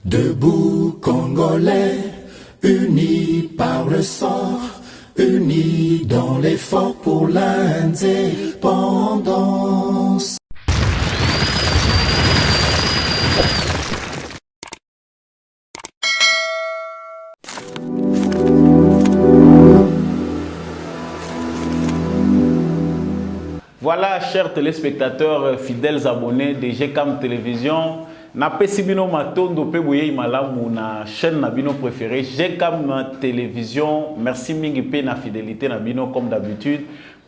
Debout Congolais, unis par le sang, unis dans l'effort pour l'indépendance. Voilà, chers téléspectateurs, fidèles abonnés de GCAM Télévision. Na pesibino matondo pe boye malamu na chaîne na bino préféré GCAM Télévision. Merci mingi pe na fidélité na bino comme d'habitude.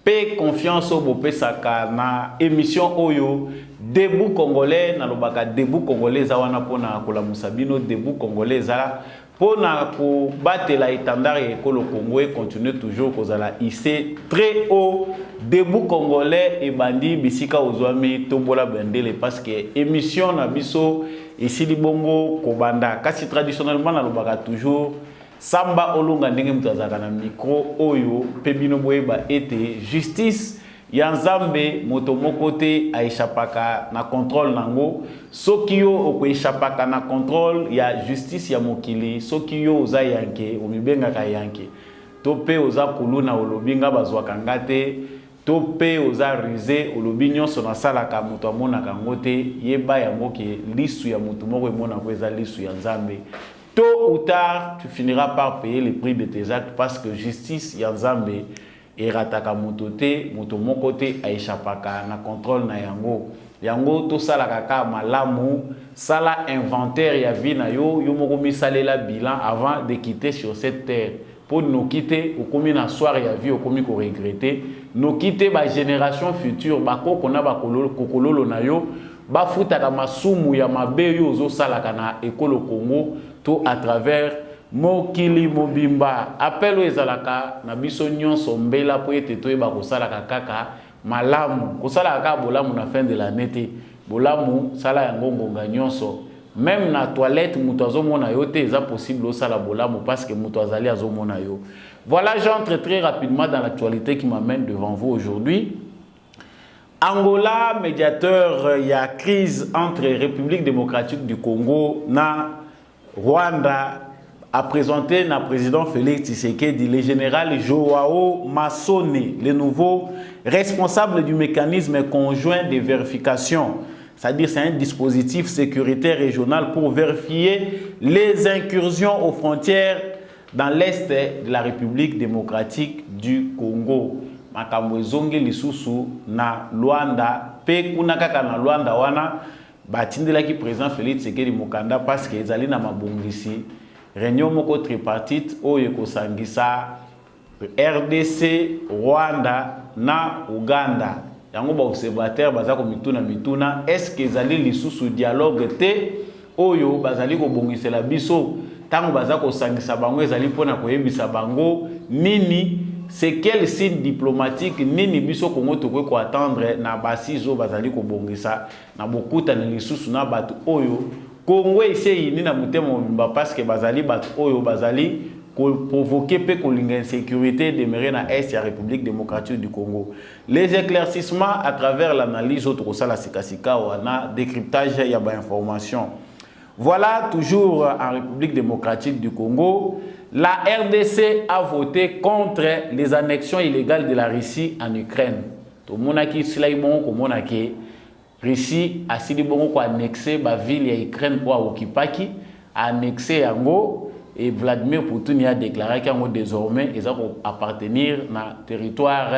Pe confiance au bopé saka na émission Oyo Debout Congolais na lobaka Debout Congolais zawana pona kola musabino Debout Congolais za pona ko batela étendard et ekolo Congo et continue toujours kozala ici très haut. Debout Congolais et bandi bisika ozwami tombola bendele parce que émission na biso ici libongo kobanda kasi traditionnellement na lobaka toujours samba olunga ndenge mutazaka na micro oyo pe bino boyeba ete justice ya Nzambe moto moko te aishapaka na contrôle nango soki yo okoishapaka na contrôle ya justice ya mokili soki yo oza yanke omibengaka yanke to pe oza kuluna olobinga bazwaka ngate to pe oza rusé olobi nyonso nasalaka moto amonaka ngo te yeba yango ke lisu ya moto moko emonako eza lisu ya Nzambe. Tôt ou tard, tu finiras par payer le prix de tes actes parce que justice ya Nzambe erataka moto te moto moko te aishapaka na contrôle na yango. Yango to sala kaka malamu sala inventaire ya vie na yo yo moko misalela bilan avant de quitter sur cette terre. Pour nous quitter au komi na soir ya vie au komi ko regretter nous quitter ba génération future ba koko na ba kokololo na yo ba futaka masumu ya mabe yo zo sala kana ekolo Congo to à travers mokili mobimba appel ezalaka na biso nyonso mbela po ete toyeba kosalaka kaka malamu kosalaka kaka bolamu na fin de l'année te bolamu sala yango ngonga nyonso même na toilette muto azomona yo te eza possible osala bolamu parce que muto azali azomona yo. Voilà, j'entre très rapidement dans l'actualité qui m'amène devant vous aujourd'hui. Angola, médiateur, il y a crise entre République démocratique du Congo na Rwanda, a présenté le président Félix Tshisekedi, le général Joao Massone, le nouveau responsable du mécanisme conjoint de vérification. C'est-à-dire c'est un dispositif sécuritaire régional pour vérifier les incursions aux frontières dans l'est de la République démocratique du Congo. Makambo ezongi lisusu na Luanda, pe kuna kaka na Luanda wana batindelaki président Félix Tshisekedi mokanda parce que ezali na mabongisi réunion moko tripartite oyo ekosangisa RDC, Rwanda na Uganda. Yango ba observateur baza ko mituna est-ce que ezali lisusu dialogue te oyo bazali ko bongisela biso tango baza ko sangisa bango ezali pona koyebisa bango nini c'est quel signe diplomatique nini biso Congo to ko attendre na basizo bazali ko bongisa na bokuta na lisusu na batu oyo Congo essaye ni na mutemo mba parce que bazali batu oyo bazali ko provoquer pe ko linga insécurité demeurer na est ya République démocratique du Congo. Les éclaircissements à travers l'analyse autre sala sikasika wana décryptage ya ba information. Voilà, toujours en République démocratique du Congo, la RDC a voté contre les annexions illégales de la Russie en Ukraine. Tout le monde a dit que Russie a annexé la ville de Ukraine pour occuper, a annexé Yango, et Vladimir Poutine a déclaré qu'il désormais ils vont appartenir à territoire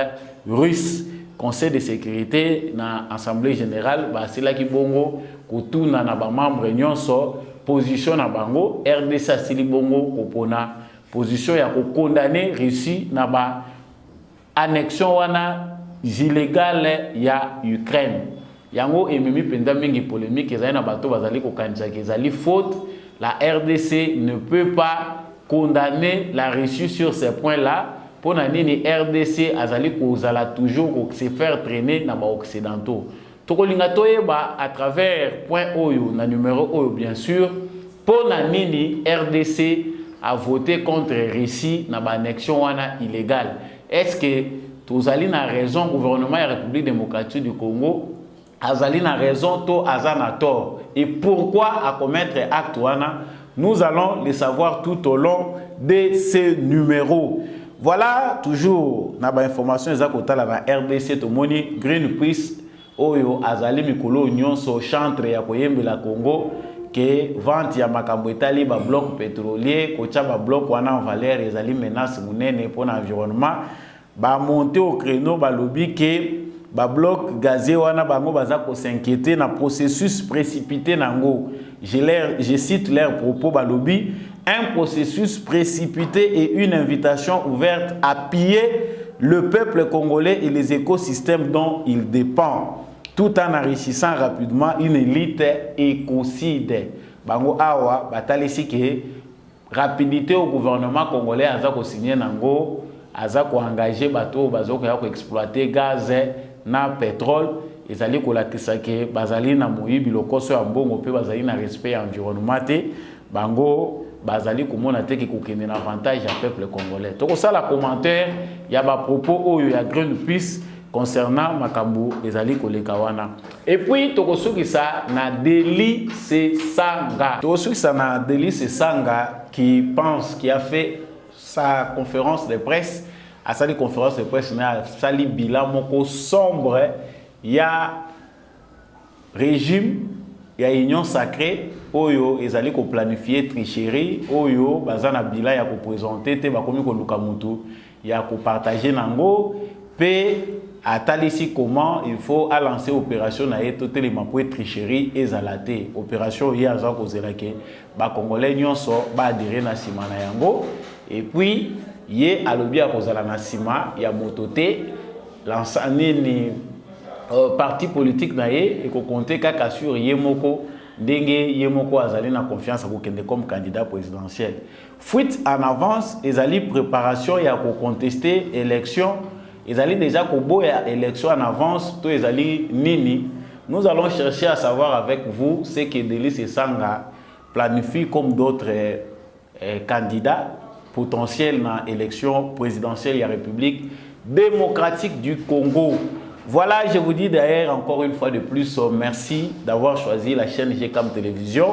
russe. Conseil de sécurité na assemblée générale c'est là qui bongo kotuna na ba membre nyonso position na bango RDC asili bongo kopona position ya ko condamner Russie na ba annexion wana illégale ya Ukraine. Yango ememi penda mingi polémique ezali na bato bazali ko kanisa ezali faute. La RDC ne peut pas condamner la Russie sur ces points-là. Pour nini RDC azali kozala toujours se faire traîner na ba occidentaux. Tokolinga toyeba à travers point oyo na numéro oyo bien sûr. Pour nini RDC a voté contre Russie na ba annexion wana illégale. Est-ce que tozali na raison gouvernement de la République démocratique du Congo azali na raison to azana tort et pourquoi à commettre acte wana. Nous allons le savoir tout au long de ces numéros. Voilà, toujours na ba information ezakotala na RDC tomoni Greenpeace oyo azali mikolo nyonso chantre ya koyembela Congo que vente ya makambo etali ba bloc pétrolier kocha ba bloc wana en valeur ezali menace munene pour l'environnement ba monter au créneau ba lobby que ba bloc gazier wana bango baza ko s'inquiéter na processus précipité nango. Je cite leurs propos ba lobby, un processus précipité et une invitation ouverte à piller le peuple congolais et les écosystèmes dont il dépend, tout en enrichissant rapidement une élite écocide. Bango awa batalisi ke rapidité au gouvernement congolais aza ko signer nango, aza ko engager bato bazo ko exploiter gaz na pétrole. Ezali kolatisa ke bazali na moyibi lokoso ya mbongo pe bazali na respect ya environnement te bango bazali komona te ki kokende na avantage ya peuple congolais. Toko sala commentaire ya ba propos oyo ya Greenpeace concernant makambo ezali koleka wana. Et puis toko sukisa na Deli Sesanga. Toko sukisa na Deli Sesanga qui a fait sa conférence de presse, à sa conférence de presse na sali bilan moko sombre. Il y a régime, il y a union sacrée, oyo ezali ko planifier tricherie, oyo bazana bila ya ko présenter te bakomi ko luka mutu, ya ko partager nango, pe atalisi comment il faut à lancer opération na eto telema po tricherie ezalate. Opération ya za ko zelake ba congolais nyonso ba adhérer na sima na yango et puis ye alobi ya ko zala na sima ya mototé lansani ni parti politique na ye et ko compter kaka sur yemoko ndenge yemoko azali na confiance à kokende comme candidat présidentiel. Fuite en avance ezali préparation ya ko contester élection ezali déjà ko boya élection en avance to ezali nini. Nous allons chercher à savoir avec vous ce que Deli Sesanga planifie comme d'autres candidats potentiels dans l'élection présidentielle de la République démocratique du Congo. Voilà, je vous dis d'ailleurs encore une fois de plus, merci d'avoir choisi la chaîne GCAM Télévision.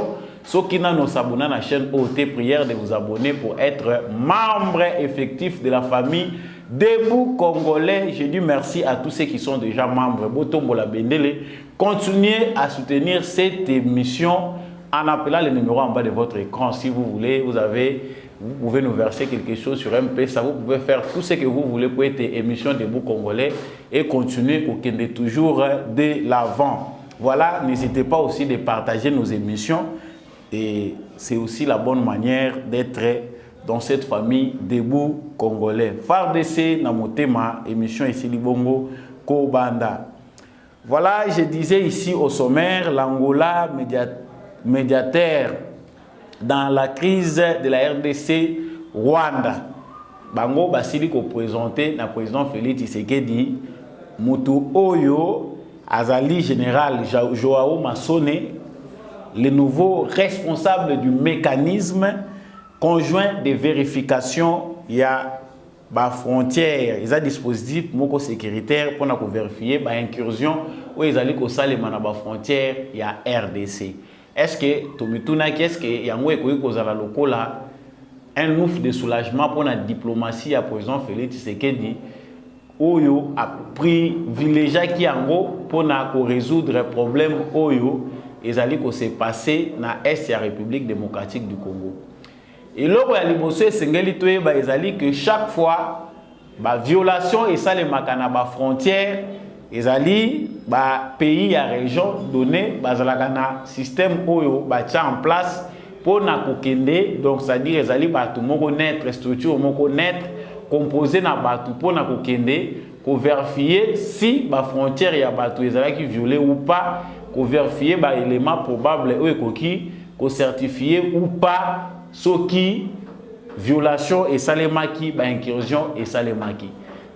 Ceux qui n'ont pas abonné à la chaîne OT, prière de vous abonner pour être membre effectif de la famille Debout Congolais. Je dis merci à tous ceux qui sont déjà membres. Botombola Bendele. Continuez à soutenir cette émission en appelant le numéro en bas de votre écran. Si vous voulez, vous pouvez nous verser quelque chose sur M-Pesa. Vous pouvez faire tout ce que vous voulez pour être émission Debout Congolais et continuer pour qu'il y ait toujours de l'avant. Voilà, n'hésitez pas aussi de partager nos émissions. Et c'est aussi la bonne manière d'être dans cette famille Debout Congolais. FARDC Namotema, émission ici Libongo Kobanda. Voilà, je disais ici au sommaire, l'Angola médiateur dans la crise de la RDC Rwanda. Bango basili ko présenté na président Félix Tshisekedi Mutu Oyo Azali général Joao Massone, le nouveau responsable du mécanisme conjoint de vérification. Il y a ba frontière, il y a des dispositifs moko sécuritaire pour vérifier ba incursion où ils allaient ko salema na ba frontière il y a RDC. Est-ce que Tomituna qu'est-ce que yango ekoki kozala lokola un ouf de soulagement pour la diplomatie à président Félix Tshisekedi oyo a privilégié qui yango pour na ko résoudre problème oyo ezali ko se passer na est ya République démocratique du Congo. Et là, que chaque fois, la violation et ça les makana frontières, les pays à région donné, un système oyo en place pour na kokende, donc c'est-à-dire les batu moko naître structure moko naître composé na batu pour na kokende, ko vérifier si la frontière ya batu qui violé ou pas, ko vérifier ba élément probable ou ekoki, ko certifier ou pas. Ce qui violation et salemaki ba incursion et salemaki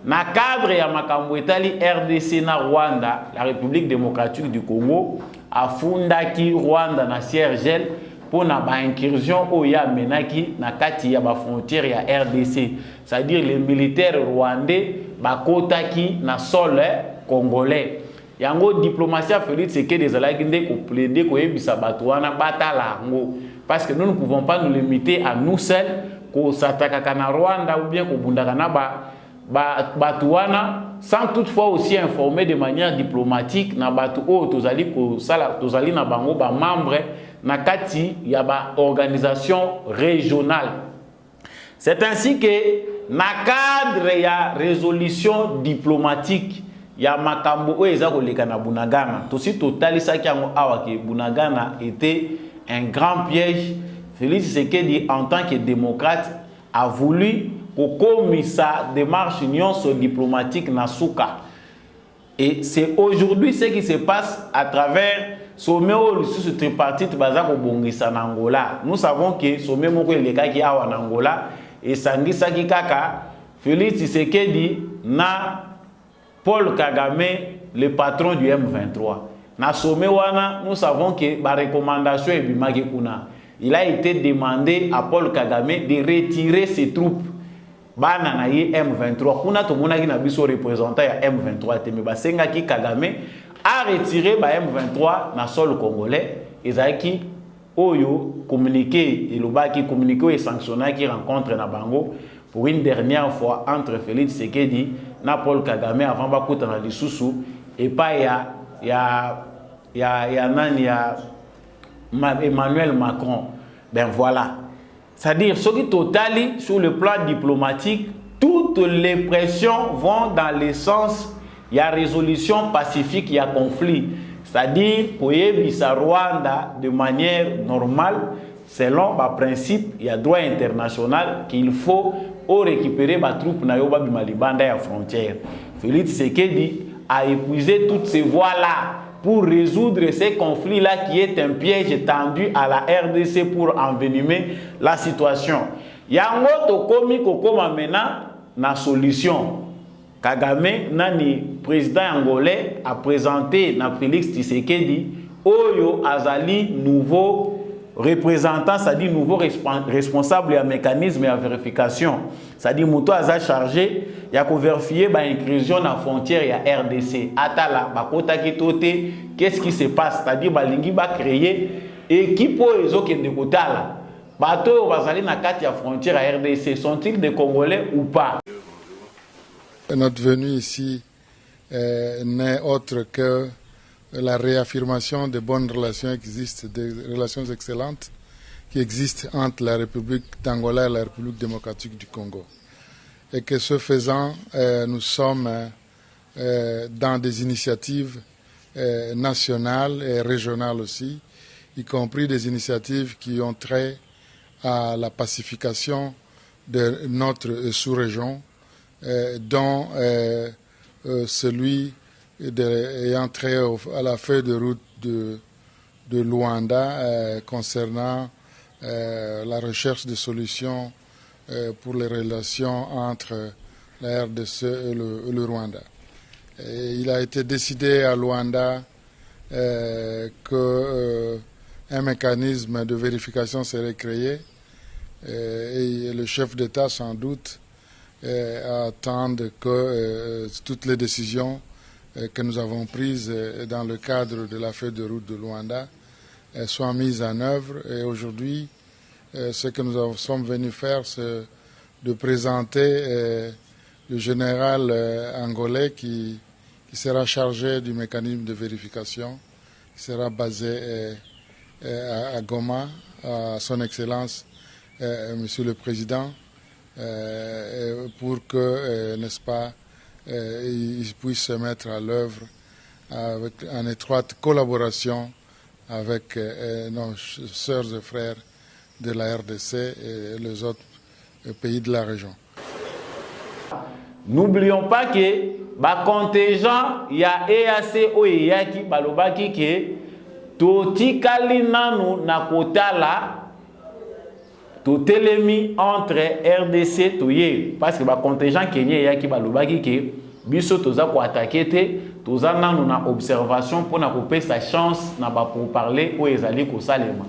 na cadre ya makambo etali RDC na Rwanda, la République démocratique du Congo afundaki Rwanda na Siergel pour na ba incursion oya menaki na kati ya ba frontière ya RDC, c'est-à-dire les militaires rwandais bakotaki na sol congolais yango diplomatie ya Félix Tshisekedi ezalaki nde koplaide koyebisa bato wana batala yango parce que nous ne pouvons pas nous limiter à nous seuls kosatakaka na Rwanda ou bien kobundaka na bato wana sans toutefois aussi informer de manière diplomatique na bato oyo tozali na bango ba membre na kati ya ba organisation régionale. C'est ainsi que na cadre ya résolution diplomatique ya makambo oyo eza koleka na Bunagana tosi totalisaki yango awa ke Bunagana était un grand piège. Félix Tshisekedi en tant que démocrate a voulu kokomisa démarche nyonso diplomatique na suka. Et c'est aujourd'hui ce qui se passe à travers sommet au sous tripartite baza ko bongisa na Angola. Nous savons que sommet moko elekaki awa na Angola et sangisaki kaka Félix Tshisekedi na Paul Kagame, le patron du M23. Na sommet wana, nous savons que la recommandation est bimaki kuna. Il a été demandé à Paul Kagame de retirer ses troupes. Bana na ye M23. Kuna to mona ki na biso représentant ya M23 te me basenga ki Kagame a retiré ba M23 na sol congolais. Ezaki oyo communiqué et lobaki communiqué et sanctionné qui rencontre na bango pour une dernière fois entre Félix Tshisekedi na Paul Kagame avant bakuta na lisusu et pas ya Emmanuel Macron. Ben voilà. C'est-à-dire, ce qui totali sur le plan diplomatique, toutes les pressions vont dans le sens, il y a résolution pacifique, il y a conflit. C'est-à-dire, pour Yébissa Rwanda de manière normale, selon le principe, il y a droit international qu'il faut récupérer les troupes na yoba bimalibanda ya frontière. Félix Tshisekedi a épuisé toutes ces voies-là pour résoudre ces conflits-là qui est un piège tendu à la RDC pour envenimer la situation. Yango tokomi kokoma maintenant na solution. Kagame nani président angolais a présenté na Félix Tshisekedi oyo azali nouveau représentant, c'est-à-dire nouveau responsable et un mécanisme et à vérification. C'est-à-dire Mouto a chargé ya ko vérifier ba inclusion na frontière ya RDC. Atala ba kota kitote, qu'est-ce qui se passe? C'est-à-dire ba lingi ba créer équipe ezo kende kotala. Bato bazali na kati ya frontière ya RDC, sont-ils des Congolais ou pas? Notre venue ici n'est autre que la réaffirmation des bonnes relations existent, des relations excellentes qui existent entre la République d'Angola et la République démocratique du Congo. Et que ce faisant, nous sommes dans des initiatives nationales et régionales aussi, y compris des initiatives qui ont trait à la pacification de notre sous-région, dont celui ayant trait à la feuille de route de Luanda concernant la recherche de solutions pour les relations entre la RDC et le Rwanda. Et il a été décidé à Luanda qu'un mécanisme de vérification serait créé et le chef d'État sans doute attend que toutes les décisions que nous avons prises dans le cadre de la feuille de route de Luanda soient mises en œuvre. Et aujourd'hui, ce que nous sommes venus faire, c'est de présenter le général angolais qui sera chargé du mécanisme de vérification, qui sera basé à Goma, à son Excellence, Monsieur le Président, pour que, n'est-ce pas, ils puissent se mettre à l'œuvre en étroite collaboration avec nos sœurs et frères de la RDC et les autres pays de la région. N'oublions pas que le contingent il y a EAC oyaki balobaki que totikali nanu na kotala totelemi entre RDC toye parce que le contingent kenye yaki balobaki que biso toza ko attaquer te toza nanu na observation pour na couper sa chance na ba pour parler o ezali ko salema.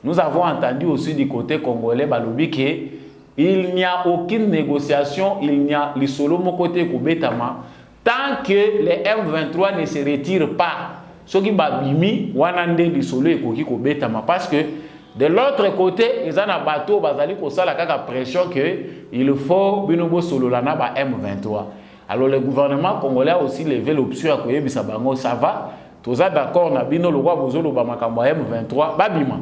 Nous avons entendu aussi du côté congolais balobi que il n'y a aucune négociation, il n'y a les solo mon côté ko betama Tant que les M23 ne se retirent pas, ceux qui babimi, wanande lisolo et koki ko betama, parce que de l'autre côté, ils ont un bateau, bazali ko sala kaka pression que il faut binobo solo lana ba M23. Alors le gouvernement congolais a aussi levé l'option à koye bisabango, ça va. Tous d'accord na bino le roi bozolo ba makambo M23 babima.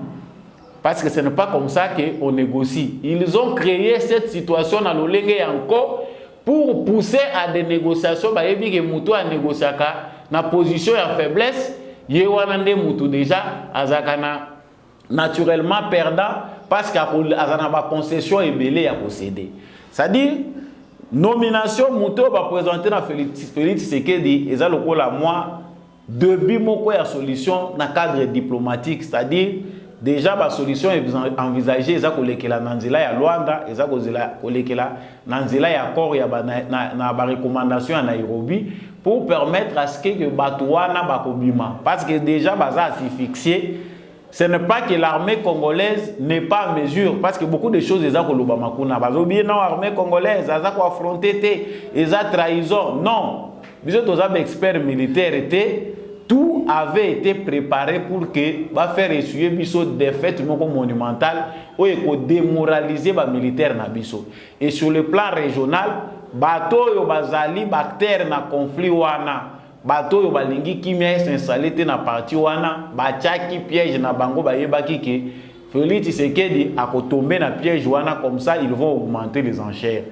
Parce que ce n'est pas comme ça qu'on négocie. Ils ont créé cette situation dans l'olenge encore pour pousser à des négociations. Bah, ebi ke mutu a négocier na position de faiblesse. Yewanande mutu déjà azakana naturellement perdant parce qu'il y a une concession et belé à posséder. C'est-à-dire, nomination mutu va présenter dans Félix Tshisekedi et ça le coup la moi début moko ya solution dans cadre diplomatique, c'est-à-dire déjà la solution est envisagée ça kolekela nanzela ya Luanda et ça kolekela nanzela ya accord ya na ba recommandation à Nairobi pour permettre à ce que batouana bakobima parce que déjà baza si fixé. Ce n'est pas que l'armée congolaise n'est pas en mesure, parce que beaucoup de choses, ils ont bien non, l'armée congolaise, ils ont affronté, ils ont trahison. Non, ils ont experts militaires, tout avait été préparé pour que va faire essuyer biso défaite monumentale ou démoraliser les militaires na biso. Et sur le plan régional, bateau yo bazali bactère na conflit wana. Bateau yo balingi kimia s'installer na parti wana bachaki piège na bango bayebaki ke Félix Tshisekedi a tombé na piège wana comme ça ils vont augmenter les enchères.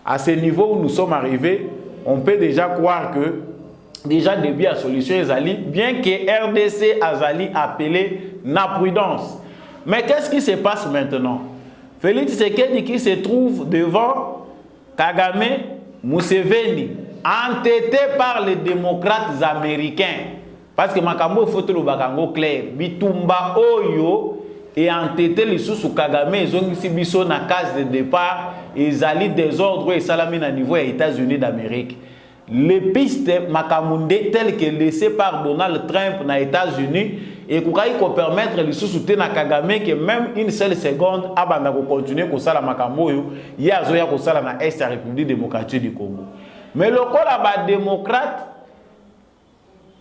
À ce niveau où nous sommes arrivés, on peut déjà croire que déjà début à solution Ezali bien que RDC Azali appelé na prudence. Mais qu'est-ce qui se passe maintenant? Félix Tshisekedi qui se trouve devant Kagame, Museveni, entêté par les démocrates américains. Parce que Makambo faut le bakango clair. Bitumba Oyo et entêté les sous Kagame, ils ont ici biso na case de départ, ils allient désordre et salami na niveau des États-Unis d'Amérique. Les pistes Makamunde telles que laissées par Donald Trump aux États-Unis et qu'on permettre les sous-soutenir na Kagame que même une seule seconde abanda ko continuer ko sala Makambo yo ya zoya ko sala na Est République démocratique du Congo. Mais le cas là démocrate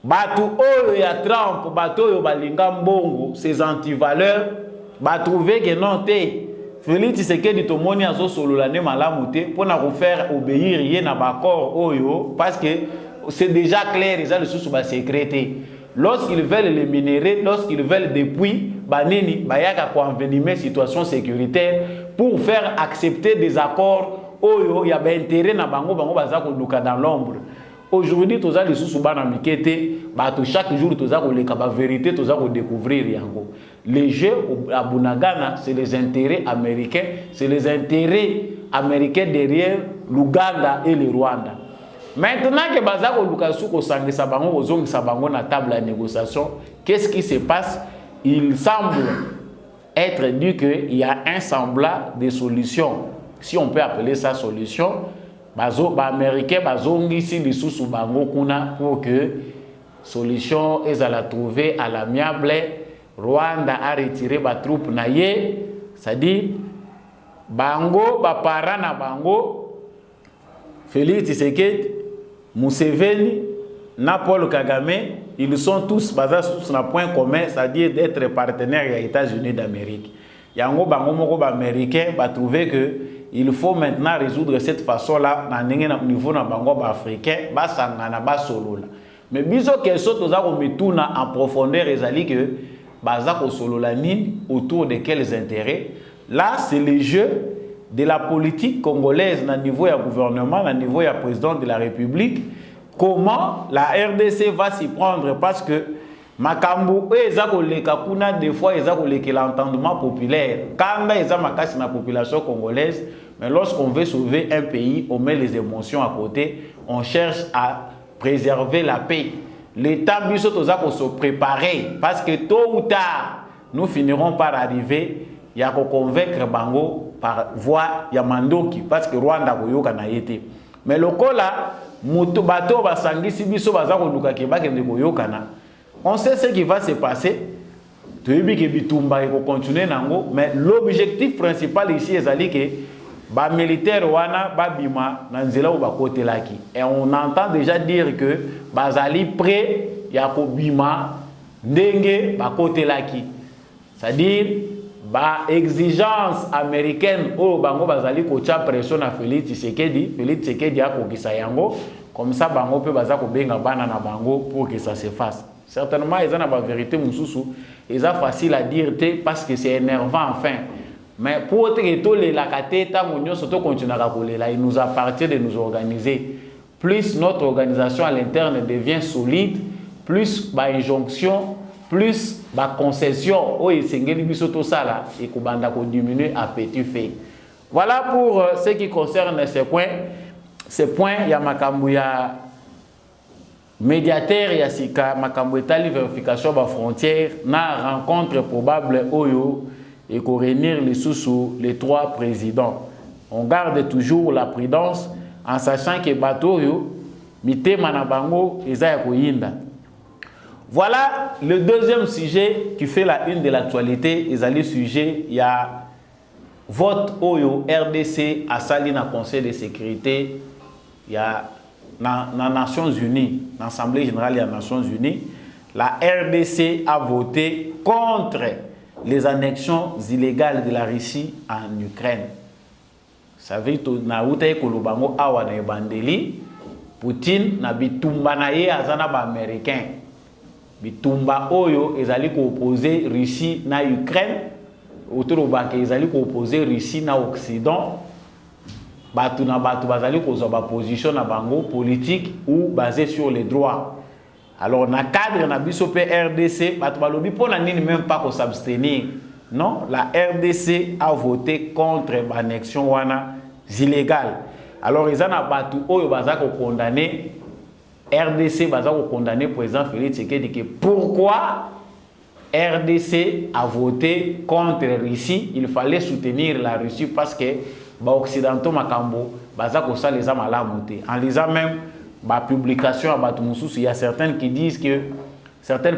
batu oyo ya Trump batu oyo balinga mbongo ces antivaleurs ba trouver que non té Félix Tshisekedi tomoni azo solola ne malamu té pour na faire obéir rien na accord oyo parce que c'est déjà clair ils ont le sous ba sécrété lorsqu'ils veulent les minéraux lorsqu'ils veulent des puits banini bayaka ko envenimer situation sécuritaire pour faire accepter des accords oyo ya ba intérêt na bango baza ko luka dans l'ombre. Aujourd'hui toza les sous bana mikete bato chaque jour toza ko leka ba vérité toza ko découvrir yango. Les jeux à Bunagana c'est les intérêts américains, c'est les intérêts américains derrière l'Ouganda et le Rwanda. Maintenant que baza ko luka sou ko sangisa bango ko zongisa bango na table de négociation, qu'est-ce qui se passe? Il semble être dit qu'il y a un semblant de solution. Si on peut appeler ça solution, Américains bazongisi lisusu bango kuna pour que solution est à la trouver à l'amiable. Rwanda a retiré ba troupe na ye, c'est-à-dire bango ba para na bango Félix Tshisekedi, Museveni, na Paul Kagame, ils sont tous basés sur un point commun, c'est-à-dire d'être partenaires des États-Unis d'Amérique. Yango bango moko ba américain ba trouver que il faut maintenant résoudre cette façon-là au niveau de bango africain, ba sangana ba solola. Mais biso question toza ko mituna en profondeur ezali que baza ko solola nini autour de quels intérêts. Là, c'est le jeu de la politique congolaise au niveau du gouvernement, au niveau du président de la République. Comment la RDC va s'y prendre parce que Makambo ezako leka kuna des fois ezako leka l'entendement populaire. Quand eza makasi na population congolaise, mais lorsqu'on veut sauver un pays, on met les émotions à côté, on cherche à préserver la paix. L'État biso tozako se préparer parce que tôt ou tard nous finirons par arriver ya ko convaincre bango par voie ya mandoki parce que Rwanda koyoka na yete. Mais le là moto bato basangisi biso bazako luka ke bakende koyoka na. On sait ce qui va se passer. Mais l'objectif principal ici est que ba militaire wana ba bima na nzela ou ba kotelaki. Et on entend déjà dire que bazali prêt ya ko bima ndenge ba kotelaki. C'est-à-dire ba exigence américaine o bango bazali ko tia pression na Félix Tshisekedi a kokisa yango comme ça bango pe baza ko benga bana na bango pour que ça se fasse. Certainement ils ont la vérité mususu, ils sont facile à dire parce que c'est énervant enfin. Mais pour que les lakaté tamonyo surtout continuer à rouler là, il nous appartient de nous organiser. Plus notre organisation à l'interne devient solide, plus ba injonction, plus ba concession o esengeli biso to sala et ko banda ko diminuer à petit feu. Voilà pour ce qui concerne ces points ya makambu ya médiateur ya sika makambu etali vérification ba frontière na rencontre probable oyo et qu'on réunir les trois présidents. On garde toujours la prudence en sachant que bateau yo mité manabango eza ko yinda. Voilà le deuxième sujet qui fait la une de l'actualité. Ils allaient sujet, il y a vote oyo RDC à sali na Conseil de sécurité, il y a na Nations Unies, l'Assemblée générale des Nations Unies, la RDC a voté contre les annexions illégales de la Russie en Ukraine. Ça veut dire na utaye kolobango awa na ebandeli Poutine na bitumba na ye azana ba américain. Bitumba oyo ezali ko opposer Russie na Ukraine, autour banque ezali ko opposer Russie na Occident. Batu na batu bazali ko zo ba position na bango politique ou basé sur les droits. Alors na cadre na biso pe RDC batu balobi pona nini même pas ko s'abstenir. Non, la RDC a voté contre l'annexion wana illégale. Alors ils en a batu oyo baza ko condamner RDC baza ko condamner président Félix Tshisekedi que pourquoi RDC a voté contre Russie, il fallait soutenir la Russie parce que ba occidentaux makambo baza ko sa les amalamu te. En lisant même ba publication à batu mususu, il y a certaines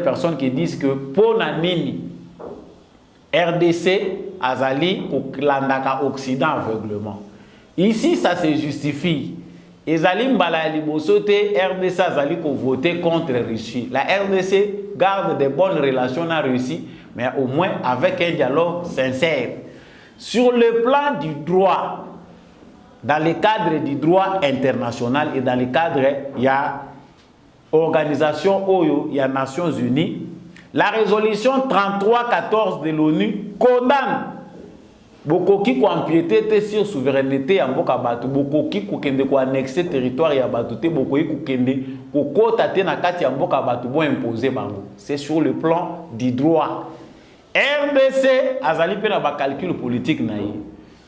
personnes qui disent que pona nini RDC azali ko klandaka Occident aveuglement. Ici ça se justifie. Ezali mbala liboso te RDC azali ko voter contre Russie. La RDC garde de bonnes relations avec la Russie, mais au moins avec un dialogue sincère. Sur le plan du droit, dans le cadre du droit international et dans le cadre, il y a organisation OYO, il y a Nations Unies, la résolution 3314 de l'ONU condamne Bokoki ko empiéter sur souveraineté ya mboka batu, Bokoki ko kende ko annexer territoire ya batu te, Bokoki ko kende ko kota te na kati ya mboka batu bo imposer bango. C'est sur le plan du droit. RDC azali pe na ba calcul politique na yi.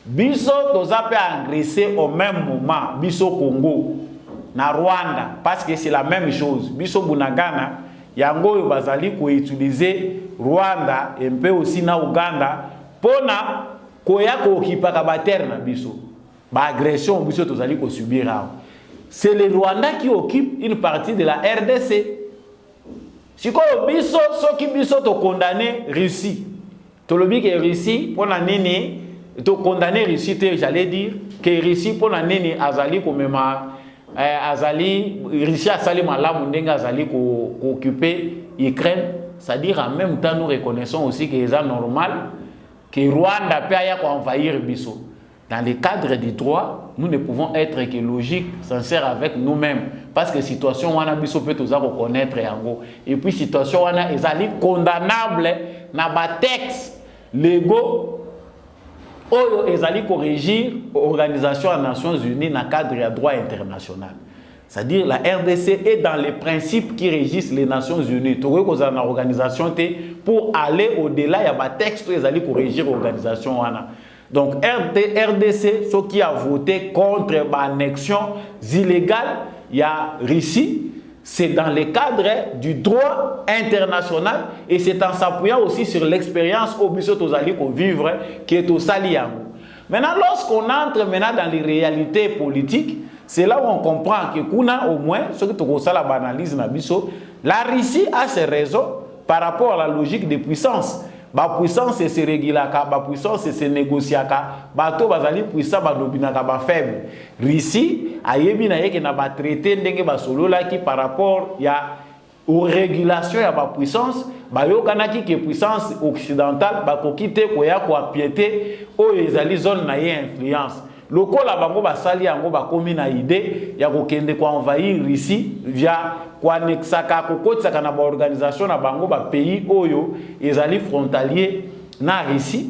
Biso toza pe agressé au même moment biso Congo na Rwanda parce que c'est la même chose. Biso Bunagana yango yo bazali ko utiliser Rwanda et peu aussi na Uganda pona koya ko okipaka ba terre na biso. Ba agression biso tozali ko subir. C'est le Rwanda qui occupe une partie de la RDC. Sikoyo biso soki biso to condamner Russie. To lobi que Russie pona nini to condamner Russie te j'allais dire que Russie pona nini azali ko mema azali Russie asali malamu ndenga azali ko occuper Ukraine, c'est-à-dire en même temps nous reconnaissons aussi que c'est normal que Rwanda peut y envahir biso. Dans le cadre du droit, nous ne pouvons être que logiques, sincères avec nous-mêmes. Parce que la situation wana biso peut tous reconnaître yango. Et puis la situation wana ezali condamnable na ba texte légaux oyo ezali corrigir organisation des Nations Unies dans le cadre du droit international. C'est-à-dire la RDC est dans les principes qui régissent les Nations Unies. Togo ko za na organisation te pour aller au-delà ya ba texte ezali corrigir organisation wana. Donc RDC, ce qui a voté contre l'annexion illégale, il y a Russie, c'est dans le cadre du droit international et c'est en s'appuyant aussi sur l'expérience au biso tozali ko vivre qui est au Saliango. Maintenant, lorsqu'on entre maintenant dans les réalités politiques, c'est là où on comprend que kuna au moins, ce que tu as la banalise na biso, la Russie a ses raisons par rapport à la logique de puissance. ba puissance se régulaka, ba puissance se négociaka, bato bazali puissant ba dobinaka ba faible. Russie ayebi na yeke na ba traité ndenge ba solola ki par rapport ya aux régulations ya ba puissance, ba yokanaki ke puissance occidentale ba kokite ko ya ko apiété o ezali zone na ye influence. Lokola bango basali yango bakomi na idée ya kokende ko envahir Russie via ko annexaka ko kotsaka na ba organisation na bango ba pays oyo ezali frontalier na Russie.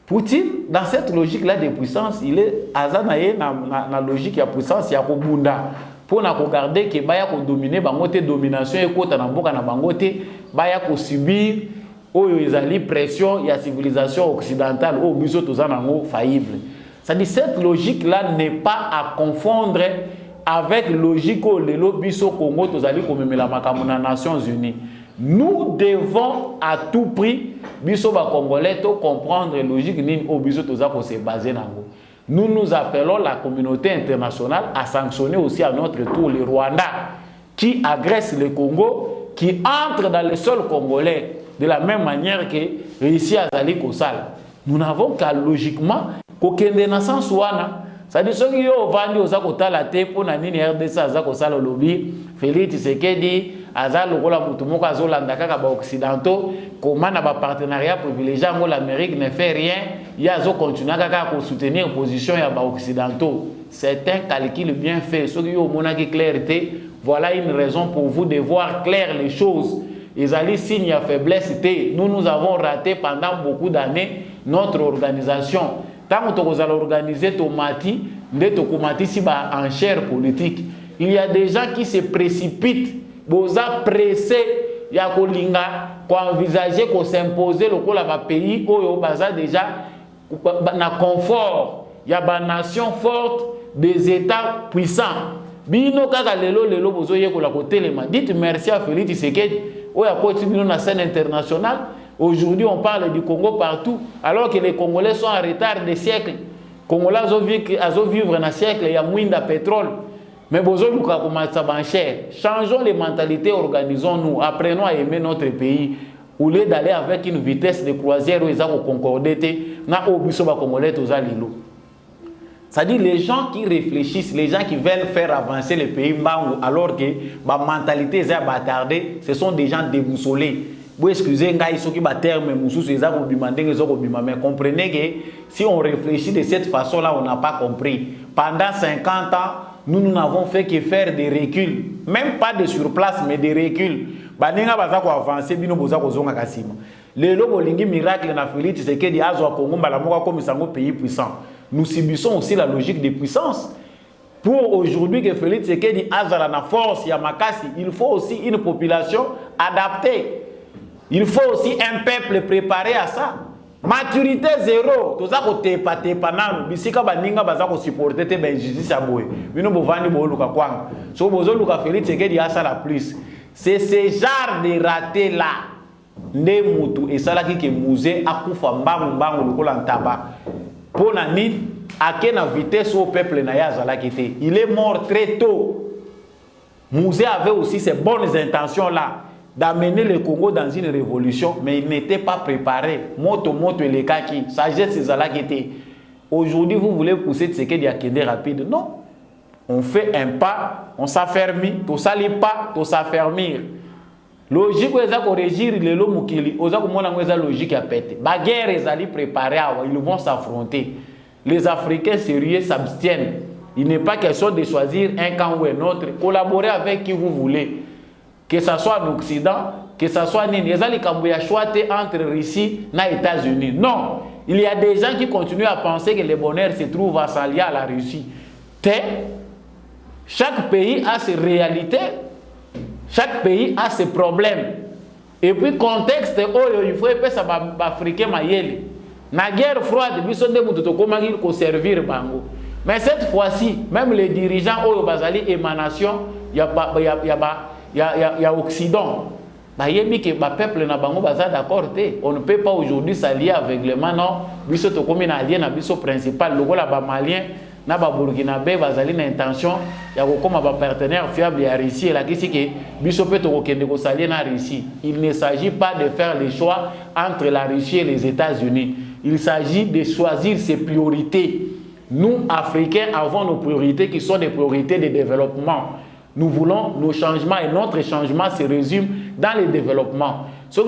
Poutine dans cette logique là de puissance, il est azanaye na logique ya puissance ya ko bunda pour na ko garder que baya ko dominer bango te domination e kota na mboka na bango te baya ko subir oyo ezali pression ya civilisation occidentale o biso tozana ngo faillible. C'est-à-dire cette logique-là n'est pas à confondre avec la logique où le biso Congo tozali komemela makambo na Nations Unies. Nous devons à tout prix biso ba Congolais to comprendre la logique ni au biso toza ko se baser nango. Nous appelons la communauté internationale à sanctionner aussi à notre tour le Rwanda qui agresse le Congo, qui entre dans le sol congolais de la même manière que Russie azali kosala. Nous n'avons qu'à logiquement kokende na sens wana. C'est-à-dire soki yo vandi oza kotala te po na nini RDC aza kosala lobby Félix Tshisekedi aza lokola mutu moko azolanda kaka ba occidentaux comment na ba partenariat privilégié ngo l'Amérique ne fait rien ya zo continuer kaka ko soutenir position ya ba occidentaux. C'est un calcul bien fait. Soki yo monaki clarté, voilà une raison pour vous de voir clair les choses. Ezali signe ya faiblesse te. Nous avons raté pendant beaucoup d'années notre organisation. Tant que vous allez organiser tomati, si en chair politique, il y a des gens qui se précipitent, vous a pressé, il y a envisager qu'on s'imposer le pays où il y a déjà un confort, il y a une nation forte, des États puissants. Bino kaka lelo bozo ye ko la côté les dites merci à Félix Tshisekedi où il y a continué dans la scène internationale. Aujourd'hui, on parle du Congo partout, alors que les Congolais sont en retard des siècles. Les Congolais ont vécu dans un siècle, il y a moins de pétrole. Mais besoin de cher. Changeons les mentalités, organisons-nous, apprenons à aimer notre pays. Au lieu d'aller avec une vitesse de croisière où ils ont concordé, na obiso ba Congolais tous alilo. C'est-à-dire les gens qui réfléchissent, les gens qui veulent faire avancer le pays, alors que la mentalité est bâtardée, ce sont des gens déboussolés. Vous excusez, mais comprenez que si on réfléchit de cette façon-là, on n'a pas compris. Pendant 50 ans, nous n'avons fait que faire des reculs. Même pas de surplace, mais des reculs. Le logo lingi miracle na Félix Tshisekedi azo Congo balamoka comme un pays puissant. Nous subissons aussi la logique de puissance. Pour aujourd'hui que Félix Tshisekedi azala na force ya makasi, il faut aussi une population adaptée. Il faut aussi un peuple préparé à ça. Maturité zéro. Tout ça côté paté panano. Bisika baninga baza ko supporter te ben justice ya boy. Bino bovandi bo luka kwanga. So bozo luka Félix Tshisekedi asa la plus. C'est ce genre de raté là. Nde mutu esalaki ke musée akufa mbangu lokola ntaba. Pona nini akena vitesse au peuple na ya zalaki te. Il est mort très tôt. Musée avait aussi ses bonnes intentions là d'amener le Congo dans une révolution, mais il n'était pas préparé. Moto et les kaki, sagesse zalaki. Aujourd'hui, vous voulez pousser Tshisekedi à Kende rapide. Non. On fait un pas, on s'affermit, tout ça n'est pas, tout s'affermir. Logique, on va corriger les lots mukili, on va logique à péter. La guerre est allée préparer, ils vont s'affronter. Les Africains sérieux s'abstiennent. Il n'est pas question de choisir un camp ou un autre. Collaborer avec qui vous voulez. Que ce soit en Occident, que ce soit en Inde. Il y a choix entre Russie et les États-Unis. Non. Il y a des gens qui continuent à penser que le bonheur se trouve à s'allier à la Russie. Chaque pays a ses réalités. Chaque pays a ses problèmes. Et puis, contexte, il faut que ça soit africain. La guerre froide, il faut servir Bango. Mais cette fois-ci, même les dirigeants, il y a émanation, il y a Occident. Le peuple n'a pas d'accord. On ne peut pas aujourd'hui s'allier aveuglément. Non, biso to comme allié na biso principal. Le Malien, na ba burkinabé bazali na intention ya kokoma ba partenaire fiable ya Russie la kisi ke biso pe to kokende ko salir na Russie. Il ne s'agit pas de faire le choix entre la Russie et les États-Unis. Il s'agit de choisir ses priorités. Nous, Africains, avons nos priorités qui sont des priorités de développement. Nous voulons nos changements et notre changement se résume dans le développement. Ce que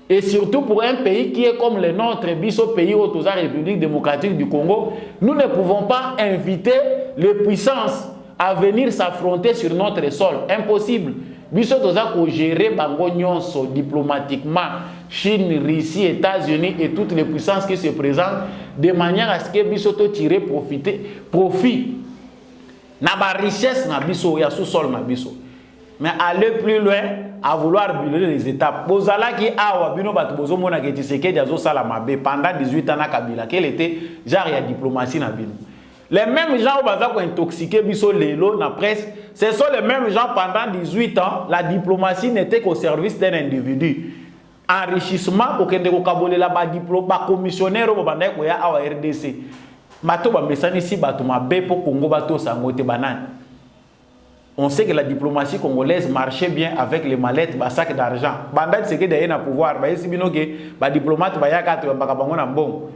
et surtout pour un pays qui est comme le nôtre, biso pays au République démocratique du Congo, nous ne pouvons pas inviter les puissances à venir s'affronter sur notre sol. Impossible. Biso toza ko gérer bango nyonso diplomatiquement, Chine, Russie, États-Unis et toutes les puissances qui se présentent de manière à ce que biso to tirer profit na ba richesse na biso ya sous-sol na biso. Mais aller plus loin à vouloir brûler les étapes. Bozala qui a bino bato bozo mona ke Tshisekedi azo sala mabe pendant 18 ans na Kabila. Quel était genre ya diplomatie na bino. Les mêmes gens qui ont intoxiqué biso lelo na presse, ce sont les mêmes gens pendant 18 ans, la diplomatie n'était qu'au service d'un individu. Enrichissement pour que de kabole la ba diplôme ba commissionnaire au banda ko ya awa RDC. Bato ba mesani si bato mabe pour Congo bato sangote banane. On sait que la diplomatie congolaise marchait bien avec les mallettes, les sacs d'argent. Banda c'est que derrière na pouvoir, ba yesi bino ke ba diplomate ba yakate ba kabango na mbongo.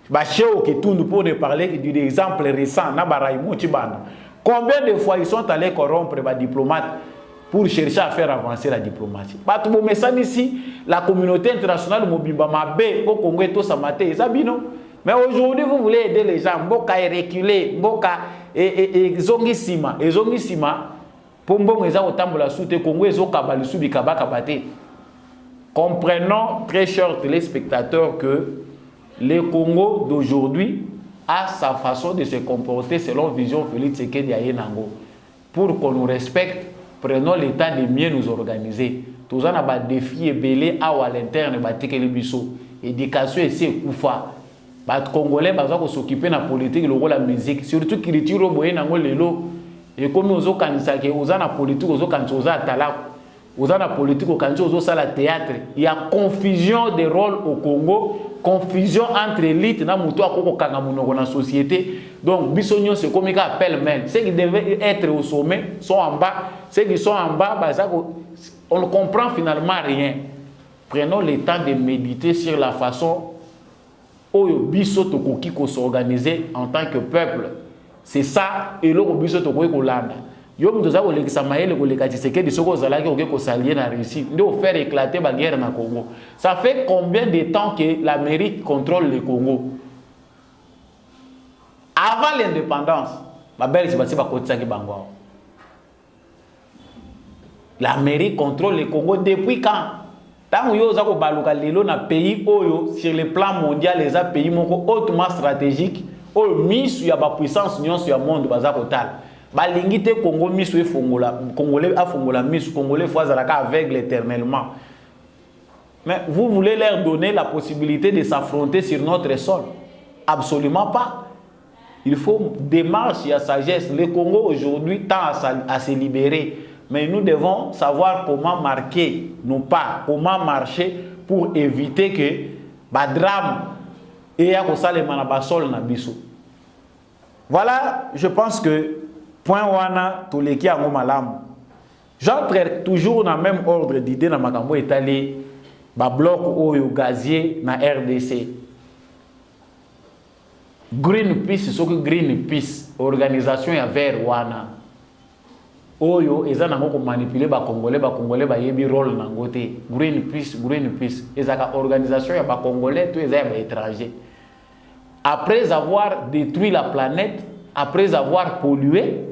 Bacheo qui tourne pour ne parler que d'un exemple récent, combien de fois ils sont allés corrompre les diplomates pour chercher à faire avancer la diplomatie. Ici, la communauté internationale mobimba mabe pour Congo et tout ça maté, mais aujourd'hui vous voulez aider les gens, mboka reculer, mboka et zongisima, pour mbongo eza otambola soute Congo ezo kabali subi kabaka bate. Comprenons très chers téléspectateurs que le Congo d'aujourd'hui a sa façon de se comporter selon vision Félix Tshisekedi Ayenango. Pour qu'on nous respecte, prenons le temps de mieux nous organiser. Tous on a des défis belés à l'interne, éducation et c'est koufa. Les Congolais doivent s'occuper de la politique, de la musique, surtout qu'ils tirent au boye nango lelo. Et comme nous avons dit, nous avons la politique, nous avons la politique, nous avons la théâtre. Il y a confusion des rôles au Congo. Confusion entre l'élite et la société. Donc, Bissonio, c'est comme il appelle même. Ceux qui devaient être au sommet sont en bas. Ceux qui sont en bas, on ne comprend finalement rien. Prenons le temps de méditer sur la façon où Bisso Tokoki s'organiser en tant que peuple. C'est ça, et là, Bisso Tokoki Kolanda. Yom doza ko lekisa maele ko lekati Tshisekedi soko zala ki ko s'allier na Russie ndio faire éclater la guerre na Congo. Ça fait combien de temps que l'Amérique contrôle le Congo? Avant l'indépendance, ma belle c'est pas kotisa ki bango. L'Amérique contrôle le Congo depuis quand? Tant yo za ko baluka lelo na pays oyo sur le plan mondial les pays moko hautement stratégique oyo misu ya ba puissance nyonso ya monde baza kotal. Balingite Congo misu efongola Congolais a fongola misu Congolais fois zalaka aveugle éternellement. Mais vous voulez leur donner la possibilité de s'affronter sur notre sol? Absolument pas. Il faut démarche et sagesse. Le Congo aujourd'hui tend à se libérer, mais nous devons savoir comment marquer nos pas, comment marcher pour éviter que drame et ya kosale manabasol na biso. Voilà, je pense que point wana toleki yango malamu. J'entre toujours dans le même ordre d'idée na makambo etali ba bloc oyo gazier na RDC. Greenpeace soko Greenpeace organisation ya vert wana. Oyo eza nango ko manipuler ba congolais ba yebi rôle nango te. Greenpeace ezaka organisation ya ba congolais to eza ya ba étranger. Après avoir détruit la planète, après avoir pollué,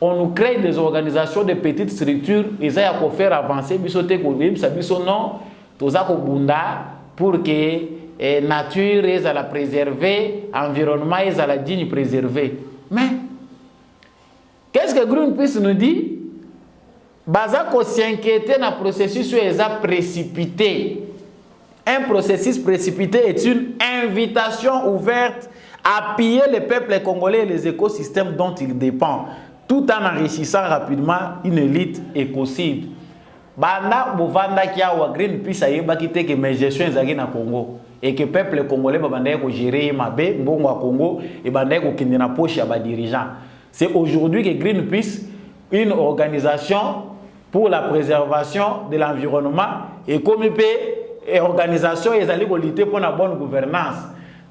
on nous crée des organisations de petites structures et ça pour faire avancer bisoté ko ça biso non toza ko bunda pour que nature est à la préserver, environnement est à la digne préserver. Mais qu'est-ce que Greenpeace nous dit? Baza ko s'inquiéter na processus est précipité. Un processus précipité est une invitation ouverte à piller les peuples congolais et les écosystèmes dont ils dépendent, tout en enrichissant rapidement une élite écocide. banda bovanda kia wa Greenpeace ayeba ki te que mes gestions ezaki na Congo et que peuple congolais ba banda ko gérer mabe mbongo à Congo et banda ko kindi na poche ya ba dirigeants. C'est aujourd'hui que Greenpeace, une organisation pour la préservation de l'environnement et comme et organisation ils allaient lutter pour la bonne gouvernance.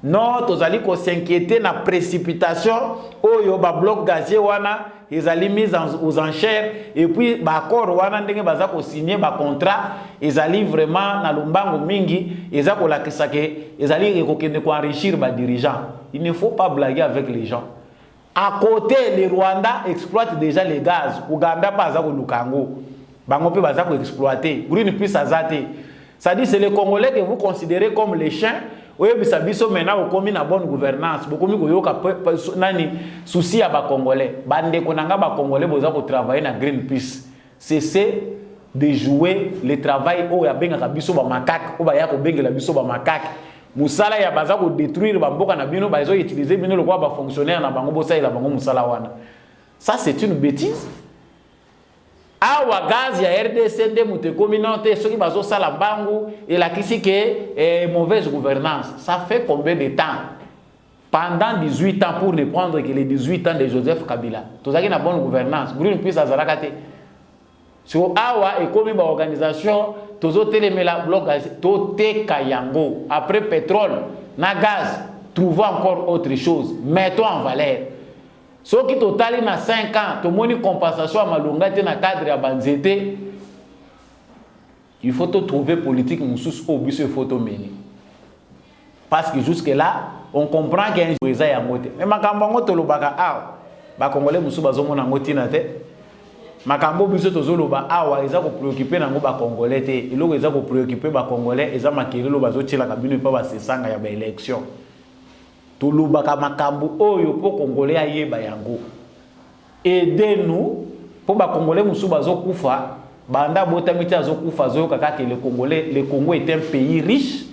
Non, tous allaient s'inquiéter na précipitation au ba bloc gazier wana ils allaient mis aux enchères et puis ba accord wana ndenge baza ko signer ba contrat ils allaient vraiment na lumbango mingi ils a ko la kesake ils allaient ko enrichir ba dirigeants. Il ne faut pas blaguer avec les gens. À côté, le Rwanda exploite déjà les gaz. Ouganda pas za ko lukango. Bango pe baza ko exploiter. Greenpeace azate. Ça dit c'est les Congolais que vous considérez comme les chiens. Oui, bisa biso maintenant au na bonne gouvernance. Beaucoup mi ko yoka nani souci à ba Congolais. Bande konanga ba Congolais boza ko travailler na Greenpeace. Cessez de jouer le travail au ya benga biso ba makak, o ba ya ko bengela biso ba makak. Musala ya baza ko détruire ba mboka na bino ba zo utiliser bino le quoi ba fonctionnaire na bango bosa ila bango musala wana. Ça c'est une bêtise. Awa gaz ya RDC de mute communauté ceux qui bazo sala bango et la kisi que mauvaise gouvernance. Ça fait combien de temps? Pendant 18 ans pour ne prendre que les 18 ans de Joseph Kabila. Tozaki na bonne gouvernance. Greenpeace azalaka te. Sur awa et comme une organisation tozo telemela bloc tote kayango après pétrole na gaz trouvons encore autre chose mettons en valeur ce qui total na 5 ans to moni compensation à malonga te na cadre ya banzete il faut trouver politique mususu au biso photo meni parce que jusque là on comprend qu'il y a un président ya ngote mais makambo ngo tolobaka ba congolais mususu bazomona ngoti na te makambo biso tozoloba awa eza ko préoccuper nango ba congolais te iloko eza ko préoccuper ba congolais eza makelelo bazotila kabino pa ba sesanga ya ba élection toloba ka makambo oyo po congolais ayeba yango aidez-nous po ba congolais musu bazokufa banda botamiti azokufa zoyoka kaka le Congo est un pays riche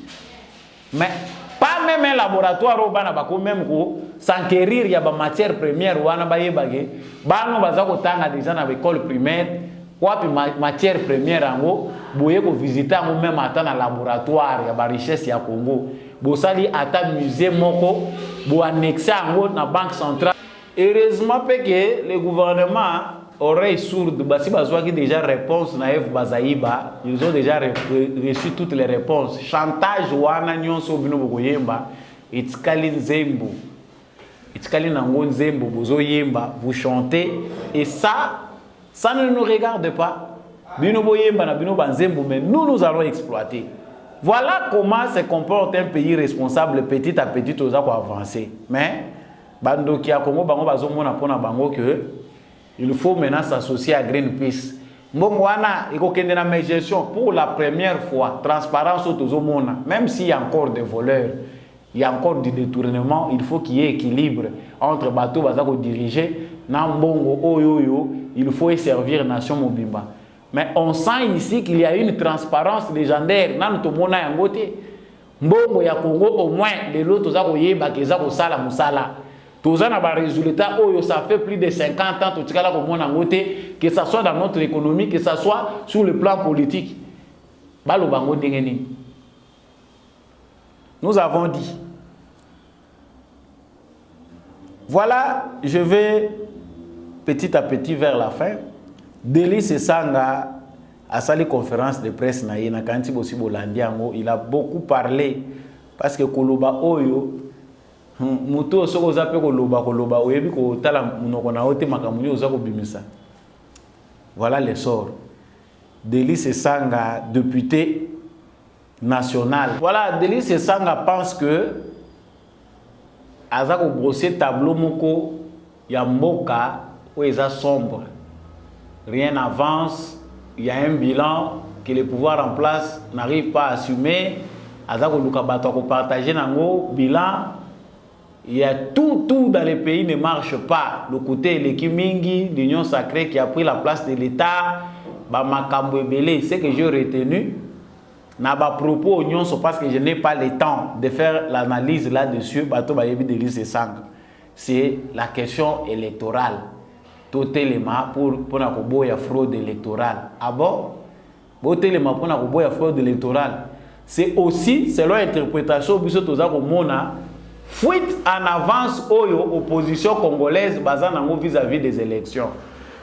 mais pas même un laboratoire bana bako même ko s'enquérir ya ba matière première wana ba yebage bano baza ko tanga déjà na école primaire wapi matière première ango boye ko visiter ango même ata na laboratoire ya ba richesse ya Congo bosali ata musée moko bo annexer ango na banque centrale. Heureusement que le gouvernement oreille sourde basi bazwa qui déjà réponse na F Bazaïba ils ont déjà reçu toutes les réponses chantage wana nyonso bino bokoyemba itikali nzembo itikali nango nzembo bozo yemba vous chantez et ça ne nous regarde pas bino boyemba na bino banzembo mais nous allons exploiter. Voilà comment se comporte un pays responsable petit à petit auxako avancer mais bando ki a Congo bango bazomona pona bango que il faut maintenant s'associer à Greenpeace. Mbongwana ikokende na gestion pour la première fois transparence au tozomona même s'il y a encore des voleurs, il y a encore du détournement, il faut qu'il y ait équilibre entre bateau bazako diriger na mbongo oyoyo, il faut servir nation mobimba. Mais on sent ici qu'il y a une transparence légendaire nan tomona yango te. Mbongo ya Congo au moins les lots tozako yeba keza ko sala musala. Tous les résultats, ça fait plus de 50 ans que ce soit dans notre économie, que ce soit sur le plan politique. Nous avons dit. Voilà, je vais petit à petit vers la fin. Délice Sanga a sali conférence de presse na yena kanti bosi bolandiango, il a beaucoup parlé parce que Koloba Oyo muto soko zape koloba oyebi ko tala munoko na ote makamuni ozako bimisa. Voilà l'essor. Délice Sanga, député national. Voilà, Délice Sanga pense que azako brosser tableau moko ya mboka où eza sombre. Rien n'avance, il y a un bilan que le pouvoir en place n'arrive pas à assumer. Azako luka bato ko partager nango bilan. Il y a tout dans les pays ne marche pas. Le côté Lekimingi, l'Union sacrée qui a pris la place de l'État, Makambo Ebele, ce que j'ai retenu, n'a pas propos union parce que je n'ai pas le temps de faire l'analyse là-dessus. C'est la question électorale. Tout élément pour la fraude électorale. Ah bon? bote le mapona ko boya fraude électorale. C'est aussi selon interprétation biso toza ko mona fuite en avance oyo opposition congolaise bazanango vis-à-vis des élections.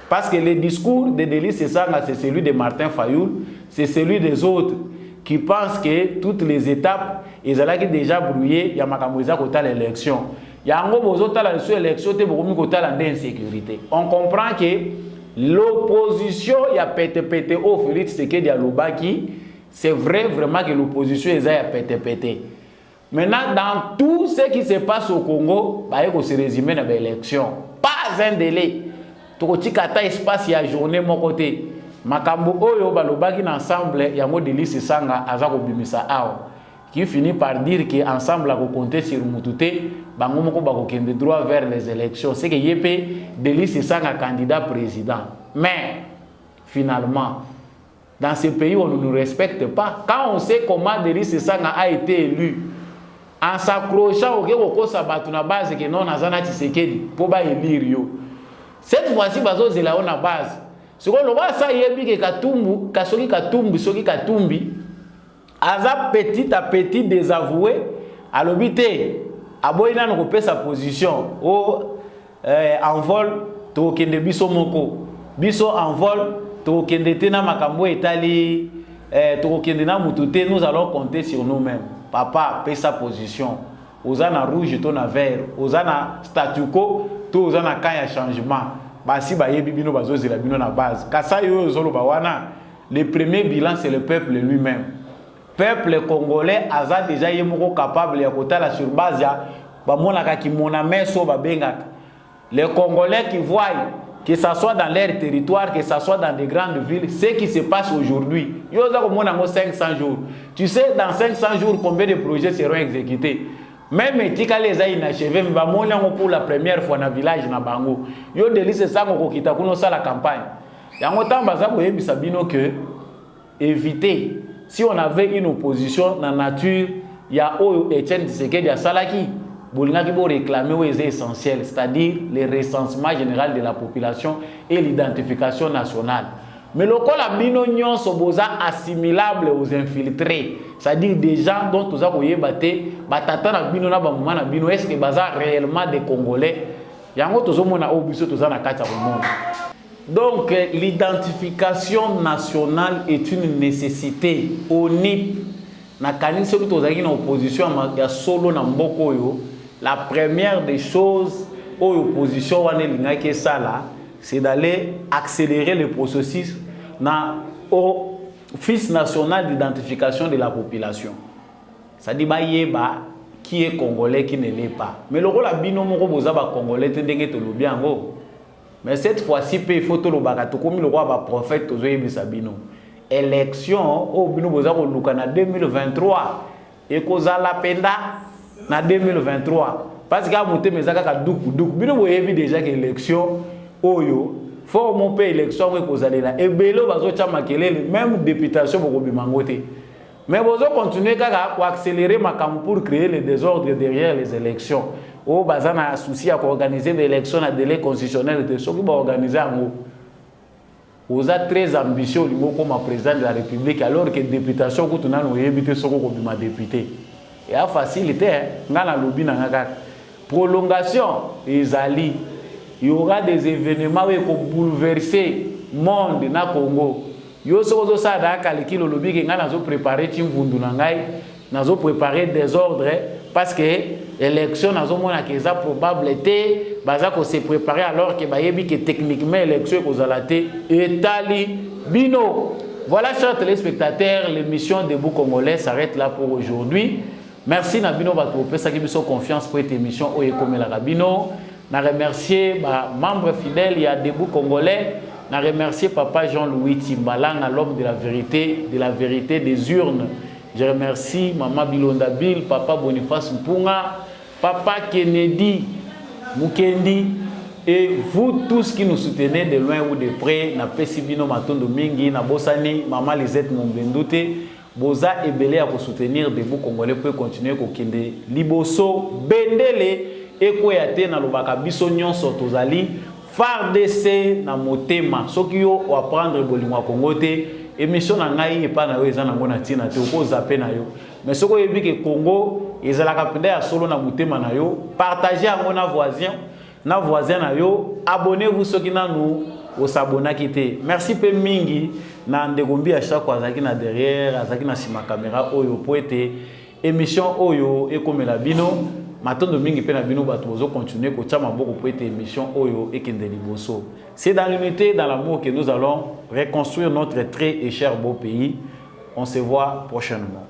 Parce que le discours de Delis Sesanga, c'est celui de Martin Fayoul, c'est celui des autres qui pensent que toutes les étapes, ils ont déjà brouillé, il y a makamouza kota l'élection. Il y a un gros besoin de l'élection, il y a beaucoup de l'insécurité. On comprend que l'opposition, il y a pété au Félix Tshisekedi Dialobaki, c'est vrai vraiment que l'opposition est à pété. Maintenant, dans tout ce qui se passe au Congo, il faut se résumer dans l'élection. Pas un délai. Tokoti kata espace ya journée mon côté makambo oyo balobaki ensemble ya Delis Sesanga azako bimisa awa qui finit par dire que ensemble a compter sur mutute bango moko bako kende droit vers les élections. C'est que yepé Delis Sesanga candidat président, mais finalement dans ce pays on ne nous respecte pas. Quand on sait comment Delis Sesanga a été élu en s'accrochant au Koko Sabatu na base que non azana Tshisekedi pour ba élire yo. Cette fois-ci, bazo zela on a base. Ce qu'on voit ça yebi que Katumbu, soki Katumbi, aza petit à petit désavoué, à l'obité, aboyina no kopé sa position, au envol to kende biso moko, biso envol to kende tena makambo etali, to kende na mutute, nous allons compter sur nous-mêmes. Papa paie sa position. Ozana rouge, ton vert, ozana statu quo, tout ozana kaya changement. Basi ba yebi bino bazozela bino na base. Kasa yo zolo ba wana, le premier bilan c'est le peuple lui-même. Peuple congolais aza déjà yemoko capable ya kotala sur base ya ba monaka ki mona meso ba bengaka. Les Congolais qui voient que ça soit dans leur territoire, que ça soit dans des grandes villes, ce qui se passe aujourd'hui. Yo za ko mona mo 500 jours. Tu sais dans 500 jours combien de projets seront exécutés? Même etika les a inachevé, mais pour la première fois dans le village na bango. Yo Delis Sesanga ko kita kuno sa la campagne. Yango tamba za ko yebisa bino que éviter si on avait une opposition dans la nature, il y a Oyo Etienne Tshisekedi ya salaki, bolinga ki bo réclamer où est essentiel, c'est-à-dire le recensement général de la population et l'identification nationale. Mais le col a bino nyon soboza assimilable aux infiltrés, c'est-à-dire des gens dont tous akoye baté batata na bino na ba mama na bino, est-ce que baza réellement des Congolais? Yango tozo mona obiso toza na kati ya monde. Donc l'identification nationale est une nécessité. Au NIP na kanisi soki tozaki na opposition ya solo na mboko yo, la première des choses aux opposition wana lingaki sala, c'est d'aller accélérer le processus dans l'Office national d'identification de la population. Ça dit bah qui est congolais, qui ne l'est pas. Mais le rôle à bino moko boza ba congolais tendenge to lobiango. Mais cette fois-ci il faut to lobaka to comme le roi ba prophète to zoyebisa bino. Élection au bino boza ko luka na 2023 et kozala penda na 2023 parce que amote mezaka ka duku bino boyebi déjà que élection oyo faut mon pays élection ko zalela et belo bazo chama kelele même députation boko bimangote mais bozo continuer kaka ko accélérer makambo pour créer le désordre derrière les élections o bazana souci à organiser des élections à délai constitutionnel de ceux qui vont organiser en vous êtes très ambitieux comme président de la République alors que députation ko tuna no yebite soko ko bima député et a facilité ngana lobi na ngaka prolongation ezali. Il y aura des événements qui vont bouleverser le monde na Congo. Yo sozo sa da kaliki lo lobi ke ngana zo préparer timvundu na ngai, nazo préparer des ordres parce que élection nazo mona ke za probabilité baza ko se préparer alors que bayebi que techniquement élection ko zalate etali bino. Voilà chers téléspectateurs, l'émission Debout Congolais s'arrête là pour aujourd'hui. Merci na bino bato pesa ki biso confiance pour cette émission oye komela rabino. Na remercier les membres fidèles, il y a Debout Congolais. Na remercier Papa Jean-Louis Timbalang, l'homme de la vérité des urnes. Je remercie Maman Bilonda Bill, Papa Boniface Mpunga, Papa Kennedy Mukendi et vous tous qui nous soutenez de loin ou de près. Na Pesibino Matondo Mingi, na Bossani, Maman Lisette Mombendute, Boza et Belé à vous soutenir. Debout Congolais peut continuer à Kende Liboso, Bendele. Ekoyate na lobaka biso nyonso tozali FARDC na motema soki yo apprendre bolingo Congo te émission na ngai epa na yo eza nango na tina te okozape na yo mais soko yebi ke Congo ezalaka penda ya solo na mutema na yo partager yango na voisin na yo abonnez-vous soki nanu osabonaki te merci pe mingi na ndegombi à chaque fois azaki na derrière azaki na sima caméra oyo po ete émission oyo ekomela bino matondo mingi pe na bino bato bozo continuer ko tia maboko po ete émission oyo ekende liboso. C'est dans l'unité, dans l'amour que nous allons reconstruire notre très et cher beau pays. On se voit prochainement.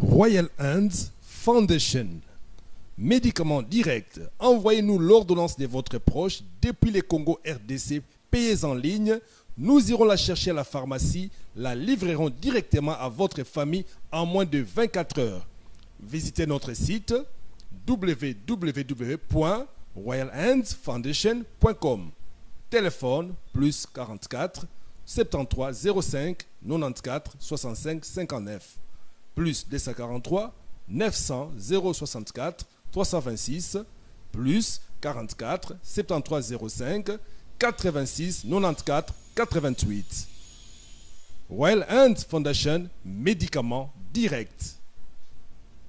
Royal Hands Foundation. Médicaments directs. Envoyez-nous l'ordonnance de votre proche depuis le Congo RDC. Payez en ligne. Nous irons la chercher à la pharmacie. La livrerons directement à votre famille en moins de 24 heures. Visitez notre site www.royalhandsfoundation.com. Téléphone plus 44 73 05 94 65 59 plus 243 900 064 326 plus 44 73 05 86 94 88. Royal Hands Foundation, médicaments directs.